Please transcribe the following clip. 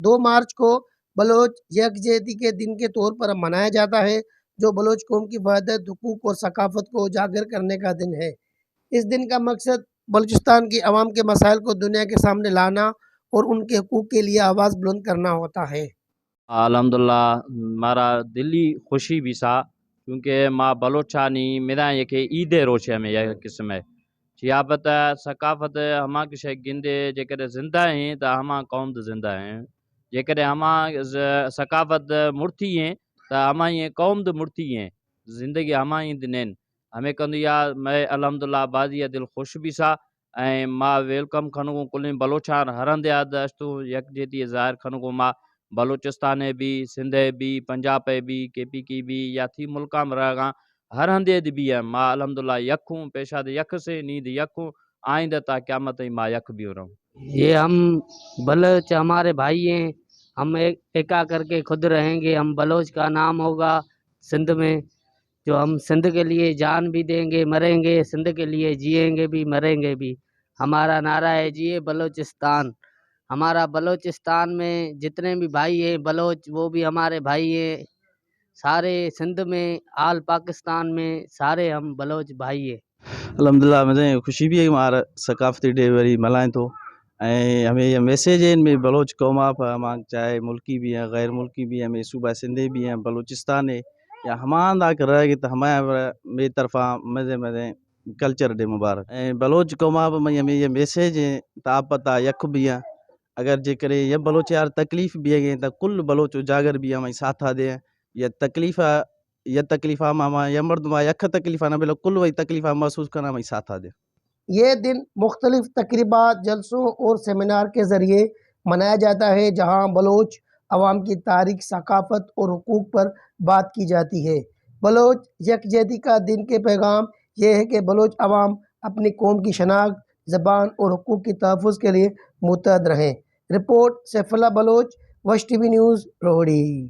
2 मार्च को बलोच यकजहती के दिन के तौर पर मनाया जाता है, जो बलोच कौम की वहदत, हुकूक और सकाफ़त को उजागर करने का दिन है। इस दिन का मकसद बलूचिस्तान की आवाम के मसाइल को दुनिया के सामने लाना और उनके हकूक़ के लिए आवाज़ बुलंद करना होता है। अल्हम्दुलिल्लाह मारा दिली खुशी भी सा क्योंकि मां बलोचानी मेरा ये के ईदे रोचे में यह किस्म है जियाबत सकाफत हमा की शे गिंदे जेकर जिंदा हैं तो हमा कौम तो जिंदा हैं जेकर हमा सकाफत मुर्ती हैं तो हमा ये कौम तो मुर्ती हैं जिंदगी हमा ही दिनेन हमें कंदिया मैं अल्हम्दुलिल्लाह बाजी दिल खुश भी सा ऐं मां वेलकम खनुगो कुल बलोचान हरंदे आदस्तु यक जेती ज़ाहिर खनुगो मां बलूचिस्तान भी सिंध भी पंजाब भी केपी की भी या थी मुल्का में रहा हर हंदे भी है माँ अल्हम्दुलिल्लाह यखूँ पेशा दे यख से नींद यखूँ आइंदा ता क़यामत माँ यख भी हो रहा हूँ। ये हम बलोच हमारे भाई हैं, हम एका करके खुद रहेंगे। हम बलोच का नाम होगा सिंध में, जो हम सिंध के लिए जान भी देंगे, मरेंगे सिंध के लिए, जिएंगे भी मरेंगे भी। हमारा नारा है जिए बलोचिस्तान। हमारा बलोचिस्तान में जितने भी भाई हैं बलोच, वो भी हमारे भाई हैं। सारे सिंध में, आल पाकिस्तान में सारे हम बलोच भाई हैं। अल्हम्दुलिल्लाह मुझे खुशी भी है कि हमारा सकाफ़ती डे वरी मल्हाएं थो ऐं हमें ये मैसेज है इनमें बलोच कौम आप हम चाहे मुल्की भी हैं गैर मुल्की भी हैं, हमें सूबा सिंधे भी हैं, बलूचिस्तान है या हमारा कर रहा है कि तो हमारे मेरी तरफा मज़े मज़े कल्चर डे मुबारक ऐं बलोच कौम आप में हमें ये मैसेज है तापता यख भी हैं अगर जेकर ये बलोच यार तकलीफ़ भी है तो कुल बलोच उजागर भी हमें साथ दे ये तकलीफ़ ये तकलीफ़ा मामा या मर्दमा यख तकलीफ़ा ना बिलो कुल वही तकलीफ़ा महसूस करना वही साथ दे। ये दिन मुख्तलिफ तकरीबात, जलसों और सेमिनार के ज़रिए मनाया जाता है, जहाँ बलोच अवाम की तारीख, सकाफ़त और हुकूक पर बात की जाती है। बलोच यकजहती का दिन के पैगाम ये है कि बलोच अवाम अपनी कौम की शनाख्त, ज़बान और हुकूक की तहफ़्फ़ुज़ के लिए मुतहद रहें। रिपोर्ट सैफुल्लाह बलोच, वश टीवी न्यूज़, रोहड़ी।